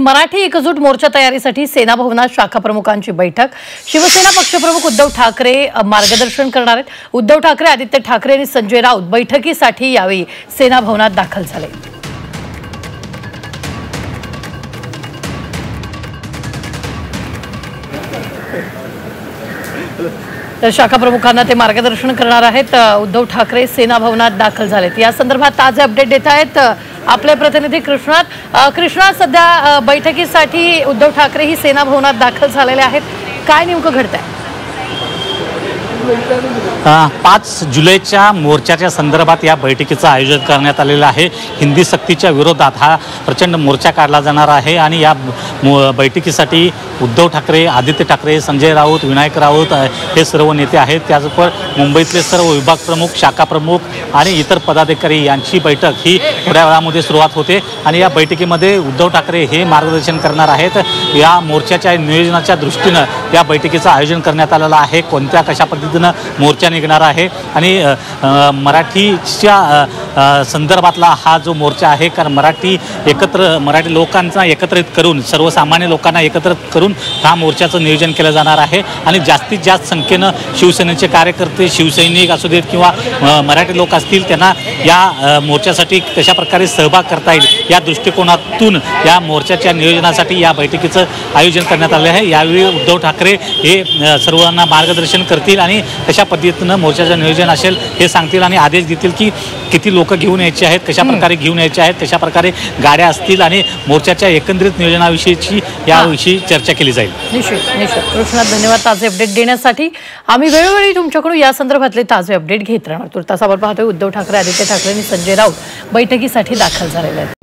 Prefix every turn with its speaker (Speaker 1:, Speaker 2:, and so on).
Speaker 1: मराठी एकजूट मोर्चा तयारीसाठी सेना भवनात शाखा प्रमुखांची बैठक। शिवसेना पक्षप्रमुख उद्धव ठाकरे मार्गदर्शन करणार आहेत। उद्धव ठाकरे, आदित्य ठाकरे आणि संजय राऊत बैठकीसाठी यावेळी सेना भवनात दाखल झाले। तर शाखा प्रमुखांना ते मार्गदर्शन करणार आहेत। उद्धव ठाकरे सेना भवनात दाखल झालेत। या संदर्भात ताजे अपडेट देत आहेत आपले प्रतिनिधी कृष्णा। सध्या बैठकीसाठी उद्धव ठाकरे ही सेना भवनात दाखल झालेले आहेत। काय नेमकं घडतंय?
Speaker 2: 5 जुलैच्या मोर्चाच्या संदर्भात या बैठकीचं आयोजन करण्यात आलेलं आहे। हिंदी सक्तीच्या विरोधात हा प्रचंड मोर्चा काढला जाणार आहे आणि या बैठकीसाठी उद्धव ठाकरे, आदित्य ठाकरे, संजय राऊत, विनायक राऊत हे सर्व नेते आहेत। त्याचबरोबर मुंबईतले सर्व विभाग प्रमुख, शाखा प्रमुख आणि इतर पदाधिकारी यांची बैठक ही थोड्या वेळामध्ये सुरुवात होते आणि या बैठकीमध्ये उद्धव ठाकरे हे मार्गदर्शन करणार आहेत। या मोर्चाच्या नियोजनाच्या दृष्टीनं या बैठकीचं आयोजन करण्यात आलेलं आहे। कोणत्या कशा पद्धतीनं मोर्चा निघणार आहे आणि मराठीच्या संदर्भातला हा जो मोर्चा आहे, कारण मराठी लोकांना एकत्रित करून, सर्वसामान्य लोकांना एकत्रित करून हा मोर्चाचं नियोजन केलं जाणार आहे आणि जास्तीत जास्त संख्येनं शिवसेनेचे कार्यकर्ते, शिवसैनिक असू देत किंवा मराठी लोक असतील, त्यांना या मोर्चासाठी कशा प्रकारे सहभाग करता येईल या दृष्टिकोनातून या मोर्चाच्या नियोजनासाठी या बैठकीचं आयोजन करण्यात आले आहे। यावेळी उद्धव ठाकरे हे सर्वांना मार्गदर्शन करतील आणि कशा पद्धतीनं मोर्चाचं नियोजन असेल हे सांगतील आणि आदेश देतील की किती लोक घेऊन यायचे आहेत, कशा प्रकारे घेऊन यायचे आहेत, कशा प्रकारे गाड्या असतील आणि मोर्चाच्या एकंदरीत नियोजनाविषयीची याविषयी चर्चा केली जाईल।
Speaker 1: निश्चित कृष्णा, धन्यवाद ताजे अपडेट देण्यासाठी। आम्ही वेळोवेळी तुमच्याकडून या संदर्भातले ताजे अपडेट घेत राहणार। तुर्तासावर पाहतोय उद्धव ठाकरे, आदित्य ठाकरे आणि संजय राऊत बैठकीसाठी दाखल झालेले आहेत।